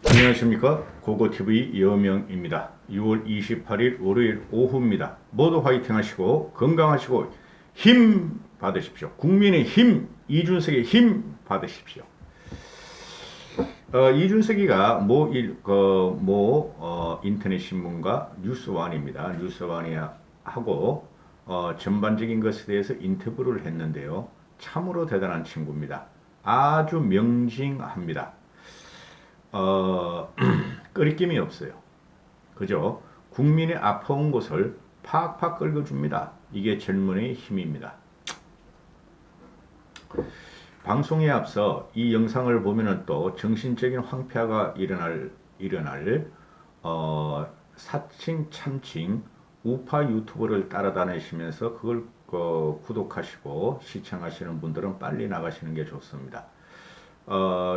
안녕하십니까, 고고TV 여명입니다. 6월 28일 월요일 오후입니다. 모두 화이팅 하시고 건강하시고 힘 받으십시오. 국민의 힘, 이준석의 힘 받으십시오. 이준석이가 인터넷 신문과 뉴스원입니다. 뉴스원이 하고 전반적인 것에 대해서 인터뷰를 했는데요. 참으로 대단한 친구입니다. 아주 명징합니다. 끓임이 없어요. 그죠? 국민의 아파온 곳을 팍팍 긁어줍니다. 이게 젊은이의 힘입니다. 방송에 앞서 이 영상을 보면은 또 정신적인 황폐화가 일어날 사칭 참칭 우파 유튜버를 따라다니시면서 그걸 구독하시고 시청하시는 분들은 빨리 나가시는 게 좋습니다.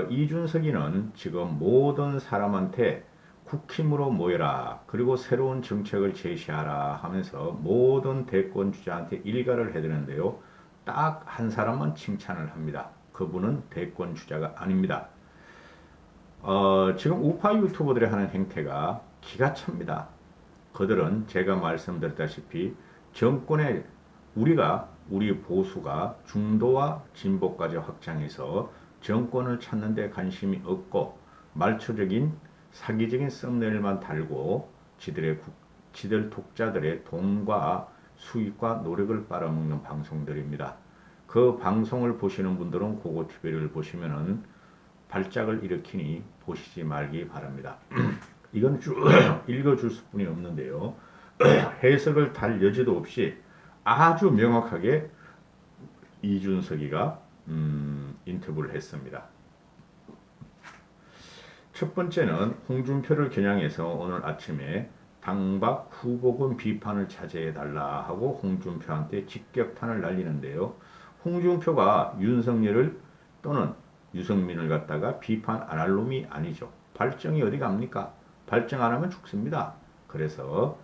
이준석이는 지금 모든 사람한테 국힘으로 모여라, 그리고 새로운 정책을 제시하라 하면서 모든 대권 주자한테 일가를 해드는데요. 딱 한 사람만 칭찬을 합니다. 그분은 대권 주자가 아닙니다. 지금 우파 유튜버들이 하는 행태가 기가 찹니다. 그들은 제가 말씀드렸다시피 정권에 우리 보수가 중도와 진보까지 확장해서 정권을 찾는 데 관심이 없고 말초적인 사기적인 썸네일만 달고 지들 독자들의 돈과 수익과 노력을 빨아먹는 방송들입니다. 그 방송을 보시는 분들은 고고TV를 보시면은 발작을 일으키니 보시지 말기 바랍니다. 이건 쭉 읽어줄 수뿐이 없는데요. 해석을 달 여지도 없이 아주 명확하게 이준석이가 인터뷰를 했습니다. 첫 번째는 홍준표를 겨냥해서 오늘 아침에 당박 후보군 비판을 자제해달라 하고 홍준표한테 직격탄을 날리는데요. 홍준표가 윤석열을 또는 유승민을 갖다가 비판 안 할 놈이 아니죠. 발정이 어디 갑니까? 발정 안 하면 죽습니다. 그래서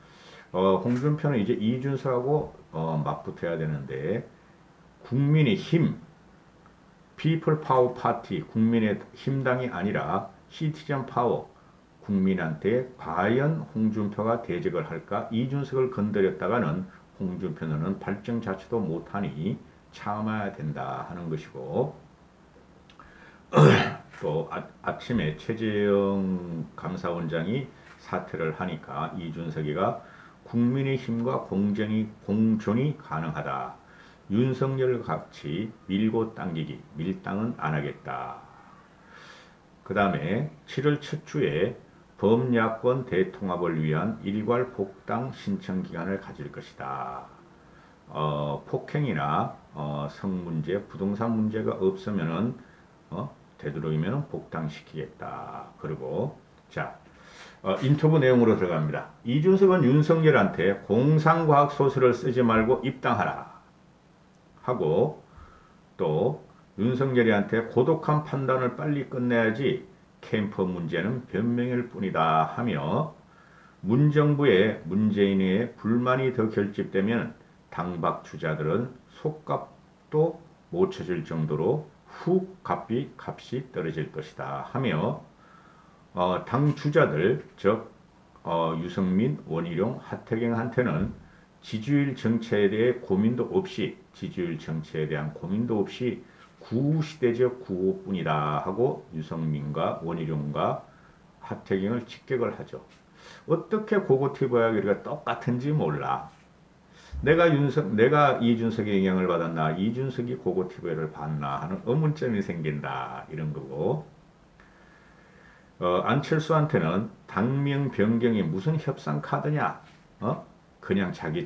홍준표는 이제 이준석하고 맞붙어야 되는데, 국민의 힘, 피플 파워 파티, 국민의 힘당이 아니라 시티즌 파워, 국민한테 과연 홍준표가 대적을 할까? 이준석을 건드렸다가는 홍준표는 발정 자체도 못하니 참아야 된다 하는 것이고, 또 아침에 최재형 감사원장이 사퇴를 하니까 이준석이가 국민의 힘과 공존이 가능하다. 윤석열 같이 밀고 당기기, 밀당은 안 하겠다. 그 다음에 7월 첫 주에 범야권 대통합을 위한 일괄 복당 신청 기간을 가질 것이다. 폭행이나 성문제, 부동산 문제가 없으면은 되도록이면 복당시키겠다. 그리고 인터뷰 내용으로 들어갑니다. 이준석은 윤석열한테 공상과학 소설을 쓰지 말고 입당하라 하고, 또 윤석열이한테 고독한 판단을 빨리 끝내야지 캠프 문제는 변명일 뿐이다 하며, 문정부의 문재인의 불만이 더 결집되면 당박 주자들은 속값도 못 쳐줄 정도로 훅 값이 떨어질 것이다 하며, 당 주자들 즉 유승민, 원희룡, 하태경한테는 지지율 정체에 대한 고민도 없이 구시대적 구호뿐이다 하고 유승민과 원희룡과 하태경을 직격을 하죠. 어떻게 고고티브와 우리가 똑같은지 몰라. 내가 이준석의 영향을 받았나, 이준석이 고고티브를 봤나 하는 의문점이 생긴다, 이런 거고, 안철수한테는 당명 변경이 무슨 협상 카드냐, 그냥 자기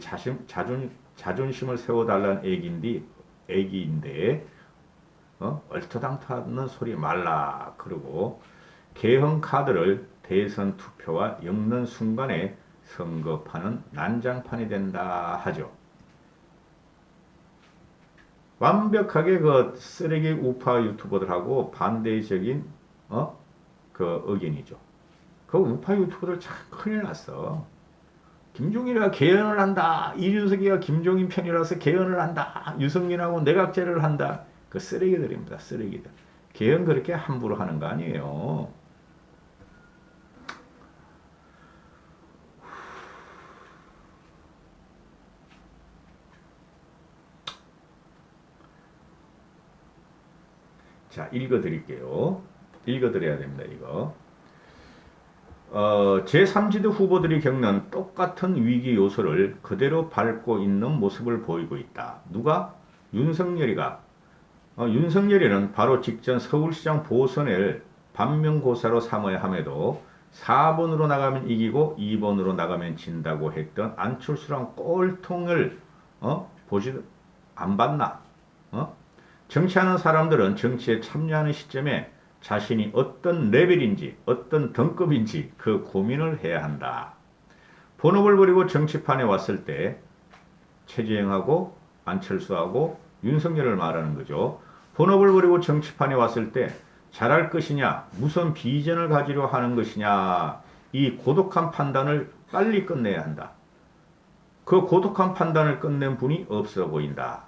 자존심을 세워달라는 애기인데 얼토당토하는 소리 말라. 그리고 개헌 카드를 대선 투표와 엮는 순간에 선거판은 난장판이 된다 하죠. 완벽하게 그 쓰레기 우파 유튜버들하고 반대적인 그 의견이죠. 그 우파 유튜버들 참 큰일 났어. 김종인이가 개헌을 한다. 이준석이가 김종인 편이라서 개헌을 한다. 유승민하고 내각제를 한다. 그 쓰레기들입니다. 쓰레기들. 개헌 그렇게 함부로 하는 거 아니에요. 자, 읽어드릴게요. 읽어드려야 됩니다, 이거. 제3지대 후보들이 겪는 똑같은 위기 요소를 그대로 밟고 있는 모습을 보이고 있다. 누가? 윤석열이가. 윤석열이는 바로 직전 서울시장 보선을 반면고사로 삼아야 함에도 4번으로 나가면 이기고 2번으로 나가면 진다고 했던 안철수랑 꼴통을 보지도 안 봤나? 정치하는 사람들은 정치에 참여하는 시점에 자신이 어떤 레벨인지 어떤 등급인지 그 고민을 해야 한다. 본업을 버리고 정치판에 왔을 때 최재형하고 안철수하고 윤석열을 말하는 거죠. 본업을 버리고 정치판에 왔을 때 잘할 것이냐, 무슨 비전을 가지려 하는 것이냐, 이 고독한 판단을 빨리 끝내야 한다. 그 고독한 판단을 끝낸 분이 없어 보인다.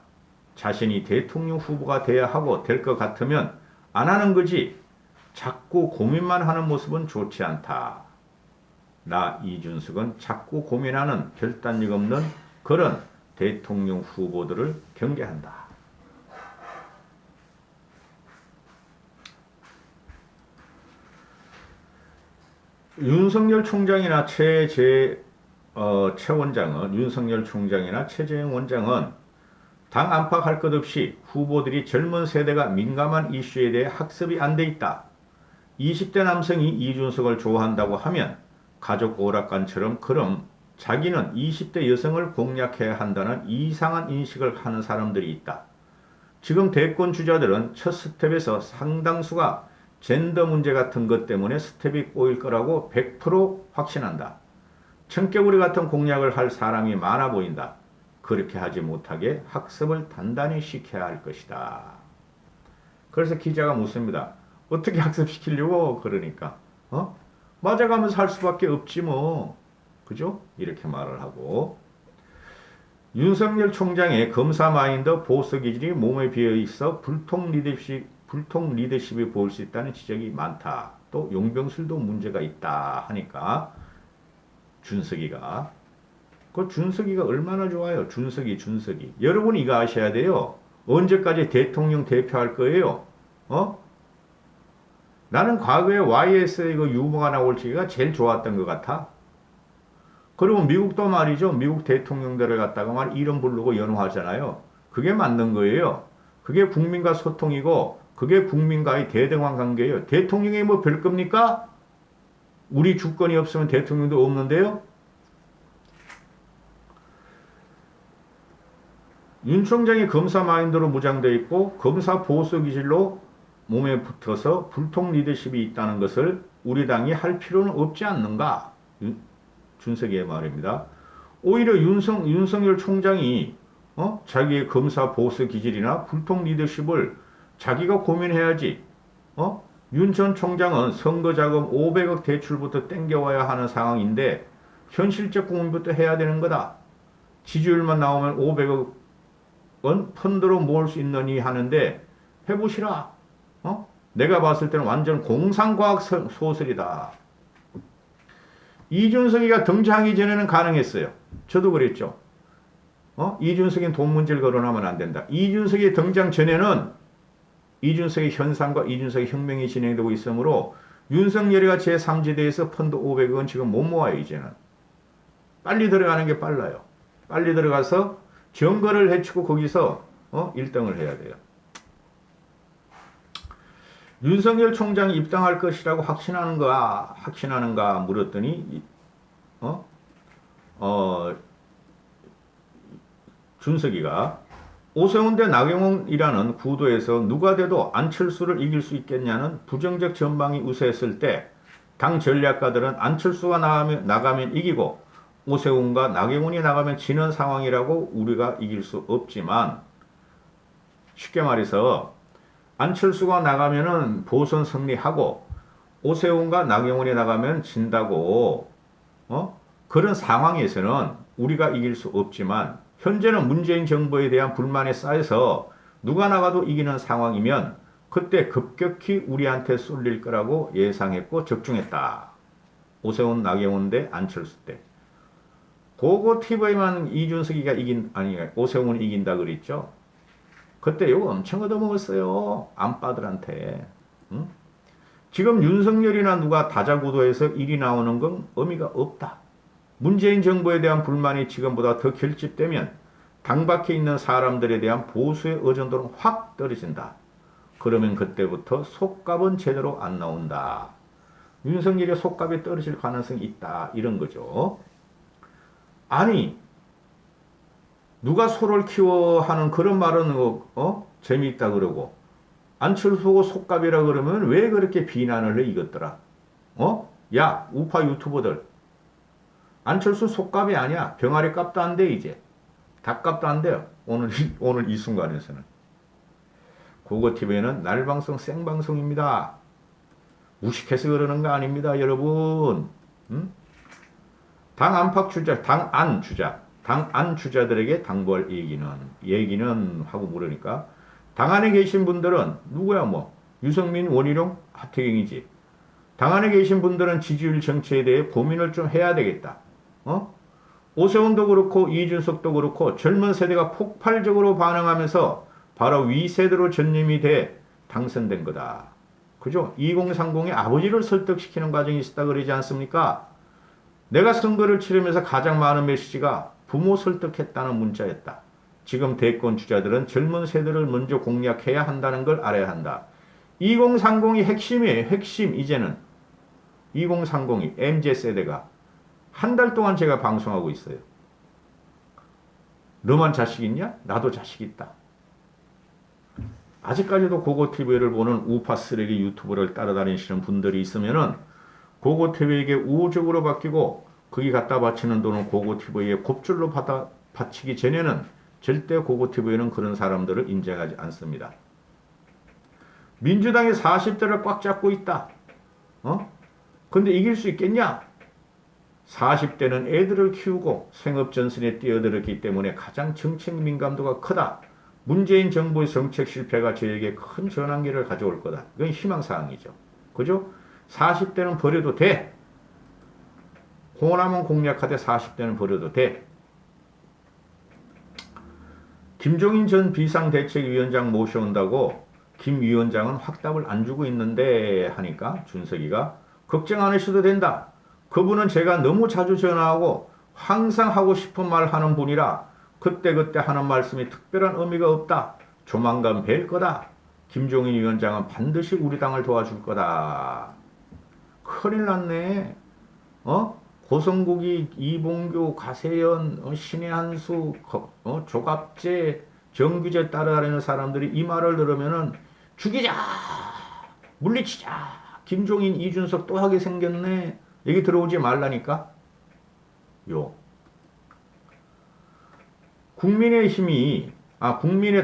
자신이 대통령 후보가 돼야 하고 될 것 같으면 안 하는 거지. 자꾸 고민만 하는 모습은 좋지 않다. 나 이준석은 자꾸 고민하는 결단력 없는 그런 대통령 후보들을 경계한다. 윤석열 총장이나 최 원장은 윤석열 총장이나 최재형 원장은 당 안팎할 것 없이 후보들이 젊은 세대가 민감한 이슈에 대해 학습이 안 돼 있다. 20대 남성이 이준석을 좋아한다고 하면 가족 오락관처럼 그럼 자기는 20대 여성을 공략해야 한다는 이상한 인식을 하는 사람들이 있다. 지금 대권 주자들은 첫 스텝에서 상당수가 젠더 문제 같은 것 때문에 스텝이 꼬일 거라고 100% 확신한다. 청개구리 같은 공략을 할 사람이 많아 보인다. 그렇게 하지 못하게 학습을 단단히 시켜야 할 것이다. 그래서 기자가 묻습니다. 어떻게 학습시키려고? 그러니까 맞아가면서 할 수밖에 없지 뭐. 그죠? 이렇게 말을 하고 윤석열 총장의 검사 마인드 보수 기질이 몸에 비어있어 불통 리더십이 보일 수 있다는 지적이 많다. 또 용병술도 문제가 있다 하니까 준석이가 얼마나 좋아요. 준석이. 여러분이 이거 아셔야 돼요. 언제까지 대통령 대표할 거예요? 나는 과거에 YS의 그 유머가 나올 때가 제일 좋았던 것 같아. 그리고 미국도 말이죠. 미국 대통령들을 갖다가 이름 부르고 연호하잖아요. 그게 맞는 거예요. 그게 국민과 소통이고 그게 국민과의 대등한 관계예요. 대통령이 뭐 별 겁니까? 우리 주권이 없으면 대통령도 없는데요. 윤 총장이 검사 마인드로 무장되어 있고 검사 보수 기질로 몸에 붙어서 불통 리더십이 있다는 것을 우리 당이 할 필요는 없지 않는가? 준석이의 말입니다. 오히려 윤석열 총장이 자기의 검사 보수 기질이나 불통 리더십을 자기가 고민해야지. 윤 전 총장은 선거자금 500억 대출부터 땡겨와야 하는 상황인데 현실적 고민부터 해야 되는 거다. 지지율만 나오면 500억 원 펀드로 모을 수 있느니 하는데 해보시라. 내가 봤을 때는 완전 공상과학 소설이다. 이준석이가 등장하기 전에는 가능했어요. 저도 그랬죠. 이준석이 돈 문제를 거론하면 안 된다. 이준석이 등장 전에는 이준석의 현상과 이준석의 혁명이 진행되고 있으므로 윤석열이가 제3지대에서 펀드 500원 지금 못 모아요. 이제는. 빨리 들어가는 게 빨라요. 빨리 들어가서 정거를 해치고 거기서 1등을 해야 돼요. 윤석열 총장이 입당할 것이라고 확신하는가 물었더니 준석이가 오세훈 대 나경원이라는 구도에서 누가 돼도 안철수를 이길 수 있겠냐는 부정적 전망이 우세했을 때 당 전략가들은 안철수가 나가면 이기고 오세훈과 나경원이 나가면 지는 상황이라고 우리가 이길 수 없지만 쉽게 말해서 안철수가 나가면은 보선 승리하고 오세훈과 나경원이 나가면 진다고 그런 상황에서는 우리가 이길 수 없지만 현재는 문재인 정부에 대한 불만에 쌓여서 누가 나가도 이기는 상황이면 그때 급격히 우리한테 쏠릴 거라고 예상했고 적중했다. 오세훈, 나경원 대 안철수 때. 그거 TV만 이준석이가 오세훈이 이긴다 그랬죠. 그때 욕 엄청 얻어먹었어요. 안빠들한테. 응? 지금 윤석열이나 누가 다자구도에서 일이 나오는 건 의미가 없다. 문재인 정부에 대한 불만이 지금보다 더 결집되면 당 밖에 있는 사람들에 대한 보수의 의존도는 확 떨어진다. 그러면 그때부터 속값은 제대로 안 나온다. 윤석열의 속값이 떨어질 가능성이 있다. 이런 거죠. 아니 누가 소를 키워 하는 그런 말은 재미있다 그러고 안철수고 속값이라 그러면 왜 그렇게 비난을 해 이것들아? 야 우파 유튜버들 안철수 속값이 아니야. 병아리 값도 안 돼 이제. 닭값도 안 돼요. 오늘 이 순간에서는. 고고TV는 날방송 생방송입니다. 무식해서 그러는 거 아닙니다 여러분. 당 안팎 주자, 당 안 주자들에게 당부할 얘기는 하고 물으니까 당 안에 계신 분들은 누구야 뭐 유승민, 원희룡, 하태경이지. 당 안에 계신 분들은 지지율 정치에 대해 고민을 좀 해야 되겠다. 오세훈도 그렇고 이준석도 그렇고 젊은 세대가 폭발적으로 반응하면서 바로 위 세대로 전념이 돼 당선된 거다. 그죠? 2030의 아버지를 설득시키는 과정이 있었다 그러지 않습니까? 내가 선거를 치르면서 가장 많은 메시지가 부모 설득했다는 문자였다. 지금 대권 주자들은 젊은 세대를 먼저 공략해야 한다는 걸 알아야 한다. 2030이 핵심이에요. 핵심 이제는. 2030이 MZ세대가 한 달 동안 제가 방송하고 있어요. 너만 자식 있냐? 나도 자식 있다. 아직까지도 고고TV를 보는 우파 쓰레기 유튜브를 따라다니시는 분들이 있으면은 고고TV에게 우호적으로 바뀌고 거기 갖다 바치는 돈은 고고TV에 곱줄로 바치기 전에는 절대 고고TV는 그런 사람들을 인정하지 않습니다. 민주당이 40대를 꽉 잡고 있다. 근데 이길 수 있겠냐? 40대는 애들을 키우고 생업전선에 뛰어들었기 때문에 가장 정책 민감도가 크다. 문재인 정부의 정책 실패가 저에게 큰 전환기를 가져올 거다. 이건 희망사항이죠. 그죠? 40대는 버려도 돼. 호남은 공략하되 40대는 버려도 돼. 김종인 전 비상대책위원장 모셔온다고 김 위원장은 확답을 안 주고 있는데 하니까 준석이가 걱정 안 하셔도 된다. 그분은 제가 너무 자주 전화하고 항상 하고 싶은 말 하는 분이라 그때그때 하는 말씀이 특별한 의미가 없다. 조만간 뵐 거다. 김종인 위원장은 반드시 우리 당을 도와줄 거다. 큰일 났네. 고성국이, 이봉규, 가세연, 신의 한수, 조갑재, 정규재 따라다니는 사람들이 이 말을 들으면은 죽이자, 물리치자, 김종인, 이준석 또 하게 생겼네. 얘기 들어오지 말라니까. 국민의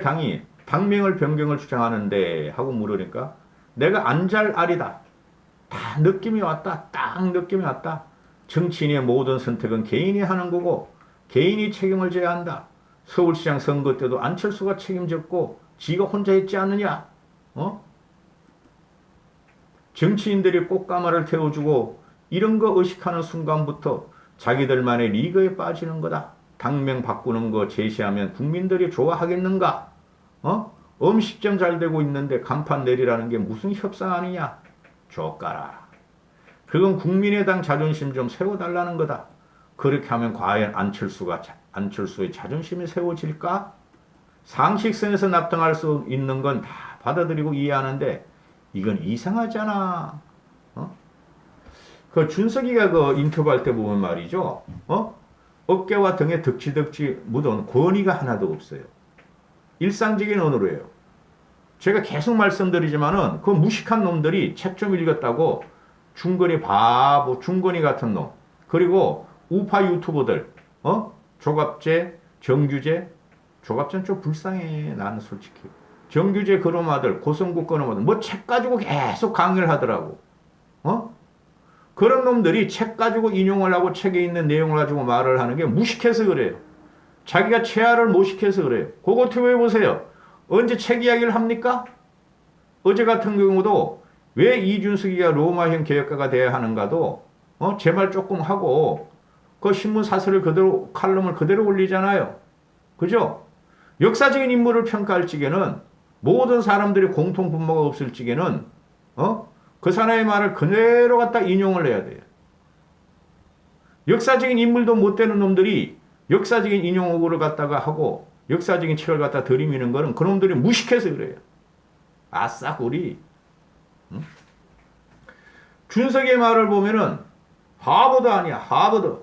당이 당명을 변경을 주장하는데 하고 물으니까 내가 안 잘 알이다. 다 느낌이 왔다. 딱 느낌이 왔다. 정치인의 모든 선택은 개인이 하는 거고 개인이 책임을 져야 한다. 서울시장 선거 때도 안철수가 책임졌고 지가 혼자 했지 않느냐? 정치인들이 꽃가마를 태워주고 이런 거 의식하는 순간부터 자기들만의 리그에 빠지는 거다. 당명 바꾸는 거 제시하면 국민들이 좋아하겠는가? 음식점 잘 되고 있는데 간판 내리라는 게 무슨 협상아니냐? 조까라. 그건 국민의당 자존심 좀 세워달라는 거다. 그렇게 하면 과연 안철수의 자존심이 세워질까? 상식선에서 납득할 수 있는 건 다 받아들이고 이해하는데 이건 이상하잖아. 그 준석이가 그 인터뷰할 때 보면 말이죠. 어깨와 등에 덕지덕지 묻은 권위가 하나도 없어요. 일상적인 언어로예요. 제가 계속 말씀드리지만은 그 무식한 놈들이 책 좀 읽었다고 중건이 바보, 중건이 같은 놈. 그리고 우파 유튜버들, 조갑재, 정규재, 조갑재는 좀 불쌍해. 나는 솔직히. 정규재 그놈 아들, 고성국 그놈 아들, 뭐 책 가지고 계속 강의를 하더라고. 그런 놈들이 책 가지고 인용을 하고 책에 있는 내용을 가지고 말을 하는 게 무식해서 그래요. 자기가 체화를 못 시켜서 그래요. 그거 TV에 보세요. 언제 책 이야기를 합니까? 어제 같은 경우도 왜 이준석이가 로마형 개혁가가 돼야 하는가도 제 말 조금 하고 그 신문 사설을 그대로 칼럼을 그대로 올리잖아요. 그죠? 역사적인 인물을 평가할 적에는 모든 사람들이 공통 분모가 없을 적에는 그 사람의 말을 그대로 갖다 인용을 해야 돼요. 역사적인 인물도 못 되는 놈들이 역사적인 인용어구를 갖다가 하고 역사적인 책을 갖다 들이미는 거는 그놈들이 무식해서 그래요. 아싸 우리 준석의 말을 보면은 하버드 아니야 하버드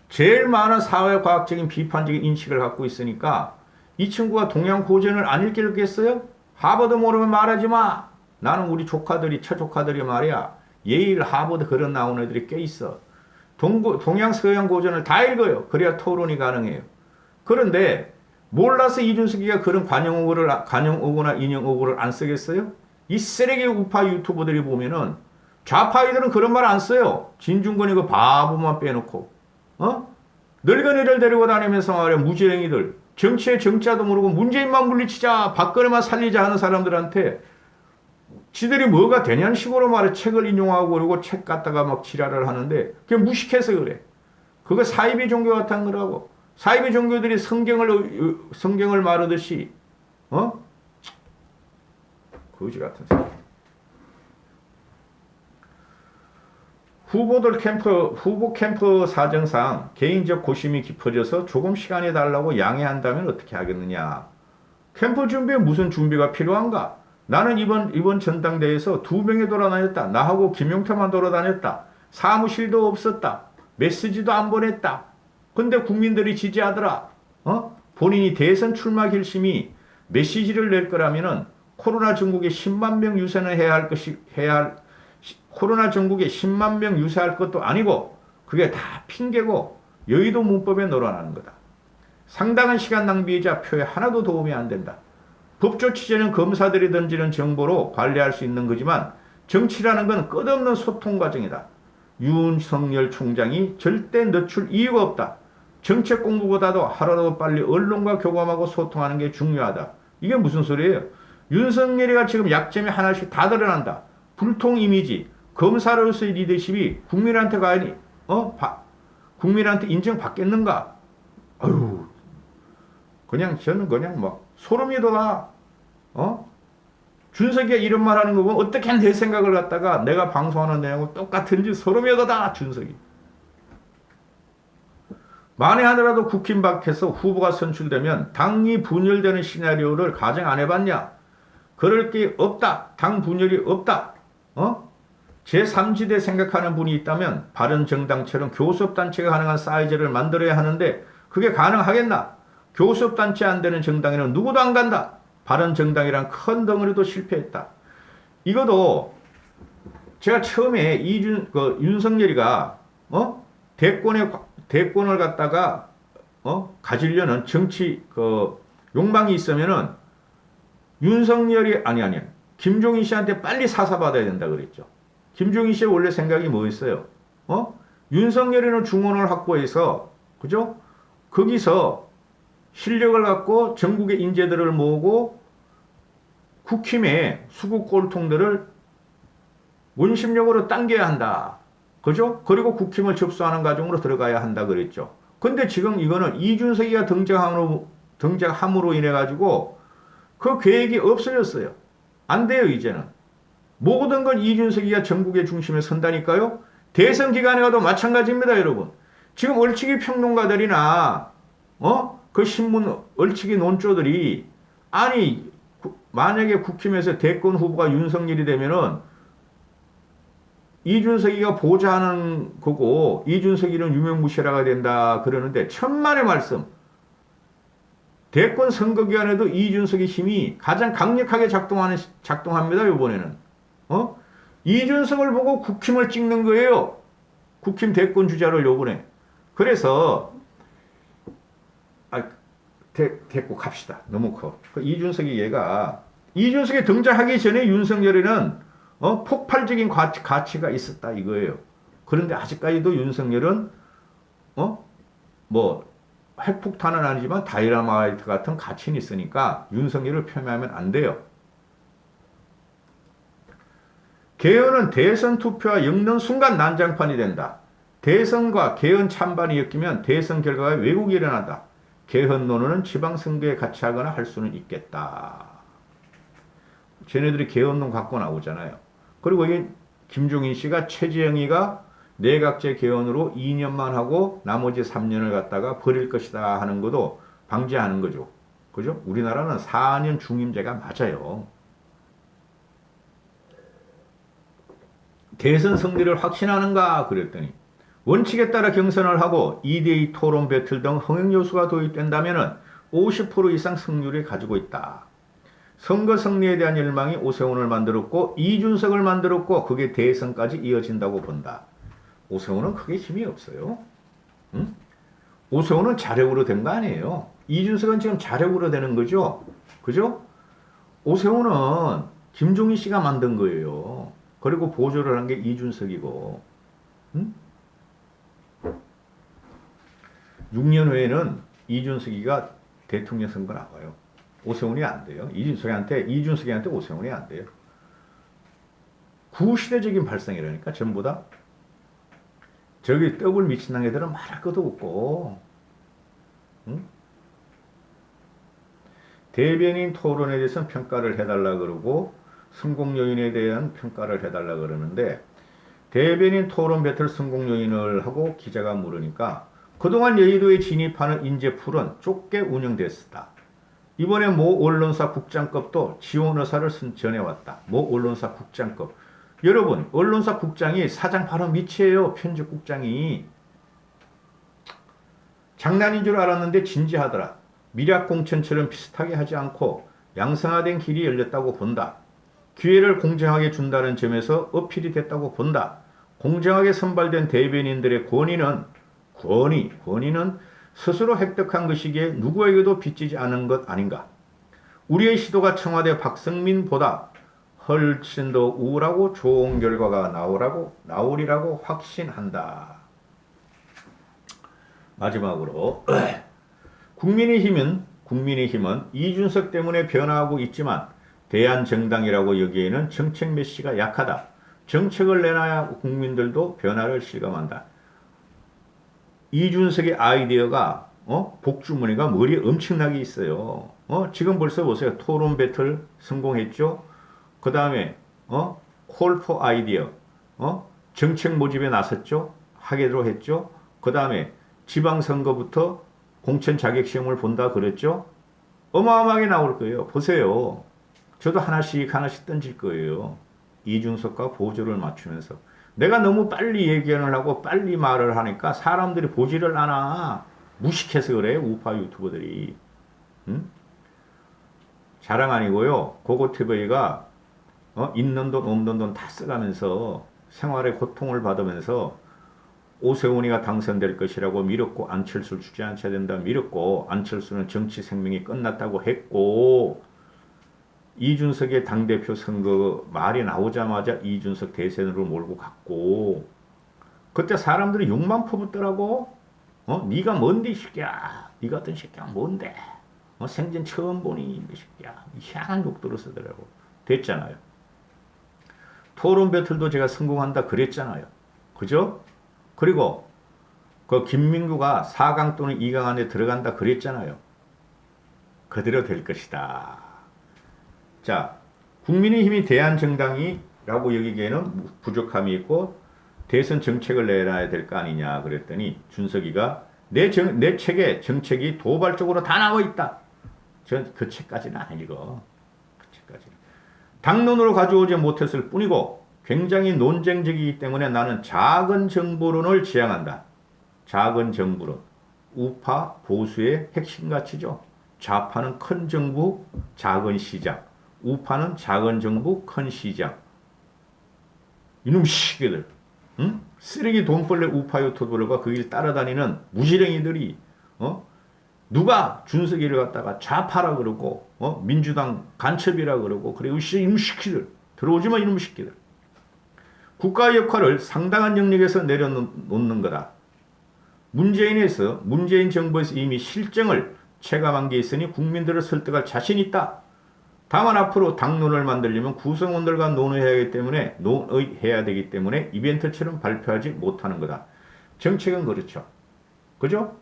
제일 많은 사회과학적인 비판적인 인식을 갖고 있으니까 이 친구가 동양 고전을 안 읽겠어요? 하버드 모르면 말하지 마. 나는 우리 조카들이 처조카들이 말이야 예일 하버드 그런 나온 애들이 꽤 있어. 동양 서양 고전을 다 읽어요. 그래야 토론이 가능해요. 그런데 몰라서 이준석이가 그런 관용어구나 인용어구를 안 쓰겠어요? 이 쓰레기 우파 유튜버들이 보면은 좌파이들은 그런 말 안 써요. 진중권이 그 바보만 빼놓고 늙은이들 데리고 다니면서 말이야 무지랭이들 정치의 정자도 모르고 문재인만 물리치자 박근혜만 살리자 하는 사람들한테 지들이 뭐가 되냐는 식으로 말해 책을 인용하고 그러고 책 갖다가 막 지랄을 하는데 그게 무식해서 그래. 그거 사이비 종교 같은 거라고. 사이비 종교들이 성경을 말하듯이 거지 같은 사람. 후보 캠프 사정상 개인적 고심이 깊어져서 조금 시간이 달라고 양해한다면 어떻게 하겠느냐. 캠프 준비에 무슨 준비가 필요한가? 나는 이번 전당대회에서 2명이 돌아다녔다. 나하고 김용태만 돌아다녔다. 사무실도 없었다. 메시지도 안 보냈다. 근데 국민들이 지지하더라. 본인이 대선 출마 결심이 메시지를 낼 거라면은 코로나 전국에 10만 명 유세는 코로나 전국에 10만 명 유세할 것도 아니고 그게 다 핑계고 여의도 문법에 놀아나는 거다. 상당한 시간 낭비이자 표에 하나도 도움이 안 된다. 법조 취재는 검사들이 던지는 정보로 관리할 수 있는 거지만 정치라는 건 끝없는 소통 과정이다. 윤석열 총장이 절대 늦출 이유가 없다. 정책 공부보다도 하루라도 빨리 언론과 교감하고 소통하는 게 중요하다. 이게 무슨 소리예요? 윤석열이가 지금 약점이 하나씩 다 드러난다. 불통 이미지, 검사로서의 리더십이 국민한테 과연 국민한테 인정받겠는가? 아유, 저는 그냥 막 소름이 돋아. 준석이가 이런 말 하는 거 보면 어떻게 내 생각을 갖다가 내가 방송하는 내용과 똑같은지 소름이 돋아, 준석이. 만에 하더라도 국힘 밖에서 후보가 선출되면 당이 분열되는 시나리오를 가정 안 해봤냐? 그럴 게 없다. 당 분열이 없다. 제3지대 생각하는 분이 있다면 바른정당처럼 교섭단체가 가능한 사이즈를 만들어야 하는데 그게 가능하겠나? 교섭단체 안 되는 정당에는 누구도 안 간다. 바른정당이란 큰 덩어리도 실패했다. 이것도 제가 처음에 윤석열이가 대권을 갖다가 가지려는 정치 욕망이 있으면은 윤석열이 아니 김종인 씨한테 빨리 사사받아야 된다 그랬죠. 김종인 씨의 원래 생각이 뭐였어요? 윤석열이는 중원을 확보해서 그죠? 거기서 실력을 갖고 전국의 인재들을 모으고 국힘의 수국 꼴통들을 원심력으로 당겨야 한다. 그죠? 그리고 국힘을 접수하는 과정으로 들어가야 한다 그랬죠. 근데 지금 이거는 이준석이가 등장함으로 인해 가지고 그 계획이 없어졌어요. 안 돼요, 이제는. 모든 건 이준석이가 전국의 중심에 선다니까요. 대선 기간에 가도 마찬가지입니다, 여러분. 지금 얼치기 평론가들이나 그 신문 얼치기 논조들이 아니 만약에 국힘에서 대권 후보가 윤석열이 되면은 이준석이가 보좌하는 거고 이준석이는 유명무실화가 된다 그러는데 천만의 말씀. 대권 선거기간에도 이준석의 힘이 가장 강력하게 작동합니다. 이번에는 이준석을 보고 국힘을 찍는 거예요. 국힘 대권 주자를 요번에. 그래서 됐고 갑시다. 너무 커. 이준석이 등장하기 전에 윤석열에는 폭발적인 가치가 있었다 이거예요. 그런데 아직까지도 윤석열은 핵폭탄은 아니지만 다이너마이트 같은 가치는 있으니까 윤석열을 폄하하면 안 돼요. 개헌은 대선 투표와 엮는 순간 난장판이 된다. 대선과 개헌 찬반이 엮이면 대선 결과에 왜곡이 일어난다. 개헌 논의는 지방선거에 같이 하거나 할 수는 있겠다. 쟤네들이 개헌론 갖고 나오잖아요. 그리고 이 김종인 씨가 최재형이가 내각제 개헌으로 2년만 하고 나머지 3년을 갖다가 버릴 것이다 하는 것도 방지하는 거죠. 그죠? 우리나라는 4년 중임제가 맞아요. 대선 승리를 확신하는가 그랬더니 원칙에 따라 경선을 하고 2대2 토론 배틀 등 흥행 요소가 도입된다면 50% 이상 승률을 가지고 있다. 선거 승리에 대한 열망이 오세훈을 만들었고 이준석을 만들었고 그게 대선까지 이어진다고 본다. 오세훈은 크게 힘이 없어요. 응? 오세훈은 자력으로 된 거 아니에요. 이준석은 지금 자력으로 되는 거죠. 그죠? 오세훈은 김종인 씨가 만든 거예요. 그리고 보조를 한 게 이준석이고. 응? 6년 후에는 이준석이가 대통령 선거 나와요. 오세훈이 안 돼요. 이준석이한테 오세훈이 안 돼요. 구시대적인 발상이라니까 전부 다. 저기 떡을 미친당 애들은 말할 것도 없고. 응? 대변인 토론에 대해서는 평가를 해달라 그러고 성공 요인에 대한 평가를 해달라 그러는데 대변인 토론 배틀 성공 요인을 하고 기자가 물으니까 그동안 여의도에 진입하는 인재풀은 좁게 운영됐었다. 이번에 모 언론사 국장급도 지원 의사를 전해왔다. 모 언론사 국장급. 여러분, 언론사 국장이 사장 바로 밑이에요. 편집국장이. 장난인 줄 알았는데 진지하더라. 미략공천처럼 비슷하게 하지 않고 양성화된 길이 열렸다고 본다. 기회를 공정하게 준다는 점에서 어필이 됐다고 본다. 공정하게 선발된 대변인들의 권위는 스스로 획득한 것이기에 누구에게도 빚지지 않은 것 아닌가. 우리의 시도가 청와대 박성민보다 훨씬 더 우울하고 좋은 결과가 나오리라고 확신한다. 마지막으로 국민의힘은 이준석 때문에 변화하고 있지만 대한정당이라고 여기에는 정책 메시지가 약하다. 정책을 내놔야 국민들도 변화를 실감한다. 이준석의 아이디어가 복주머니가 머리에 엄청나게 있어요. 지금 벌써 보세요. 토론 배틀 성공했죠. 그 다음에 콜포 아이디어 정책 모집에 나섰죠. 하기로 했죠. 그 다음에 지방선거부터 공천 자격시험을 본다 그랬죠. 어마어마하게 나올 거예요. 보세요. 저도 하나씩 던질 거예요. 이준석과 보조를 맞추면서. 내가 너무 빨리 얘기를 하고 빨리 말을 하니까 사람들이 보지를 않아. 무식해서 그래. 우파 유튜버들이. 응? 자랑 아니고요. 고고TV가 있는 돈 없는 돈 다 써가면서 생활의 고통을 받으면서 오세훈이가 당선될 것이라고 밀었고 안철수를 주지 않아야 된다 밀었고 안철수는 정치 생명이 끝났다고 했고 이준석의 당대표 선거 말이 나오자마자 이준석 대선으로 몰고 갔고 그때 사람들이 욕만 퍼붓더라고. 네가 뭔데 이 새끼야. 네 같은 새끼야 뭔데. 생전 처음 보니 이 새끼야. 희한한 욕들을 쓰더라고. 됐잖아요. 토론 배틀도 제가 성공한다 그랬잖아요. 그죠? 그리고 그 김민구가 4강 또는 2강 안에 들어간다 그랬잖아요. 그대로 될 것이다. 자, 국민의힘이 대한정당이라고 여기기에는 부족함이 있고 대선 정책을 내놔야 될 거 아니냐 그랬더니 준석이가 내 책에 정책이 도발적으로 다 나와 있다. 전 그 책까지는 안 읽어. 그 책까지는. 당론으로 가져오지 못했을 뿐이고 굉장히 논쟁적이기 때문에 나는 작은 정부론을 지향한다. 작은 정부론. 우파 보수의 핵심 가치죠. 좌파는 큰 정부, 작은 시장. 우파는 작은 정부, 큰 시장. 이놈 시기들. 응? 쓰레기 돈벌레 우파 유튜버들과 그 길 따라다니는 무지랭이들이 누가 준석이를 갖다가 좌파라 그러고 민주당 간첩이라 그러고 그래 이놈 시키들 들어오지마 이놈 시키들. 국가의 역할을 상당한 영역에서 내려놓는 거다. 문재인 정부에서 이미 실정을 체감한 게 있으니 국민들을 설득할 자신 있다. 다만 앞으로 당론을 만들려면 구성원들과 논의해야 되기 때문에 이벤트처럼 발표하지 못하는 거다. 정책은 그렇죠. 그죠?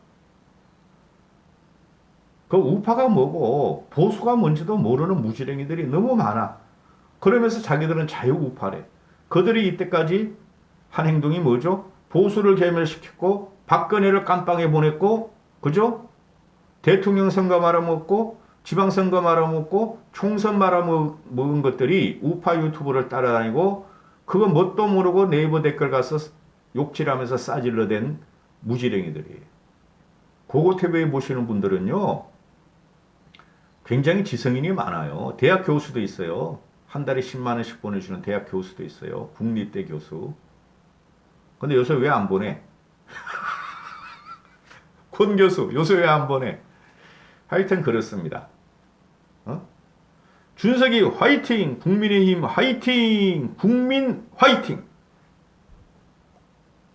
그 우파가 뭐고 보수가 뭔지도 모르는 무지랭이들이 너무 많아. 그러면서 자기들은 자유우파래. 그들이 이때까지 한 행동이 뭐죠? 보수를 괴멸시켰고 박근혜를 깜빵에 보냈고 그죠? 대통령 선거 말아먹고 지방선거 말아먹고 총선 말아먹은 것들이 우파 유튜브를 따라다니고 그거 뭣도 모르고 네이버 댓글 가서 욕질하면서 싸질러댄 무지랭이들이에요. 고고TV에 보시는 분들은요. 굉장히 지성인이 많아요. 대학 교수도 있어요. 한 달에 10만 원씩 보내주는 대학 교수도 있어요. 국립대 교수. 근데 요새 왜 안 보내? 권 교수 요새 왜 안 보내? 하여튼 그렇습니다. 어? 준석이 화이팅! 국민의힘 화이팅! 국민 화이팅!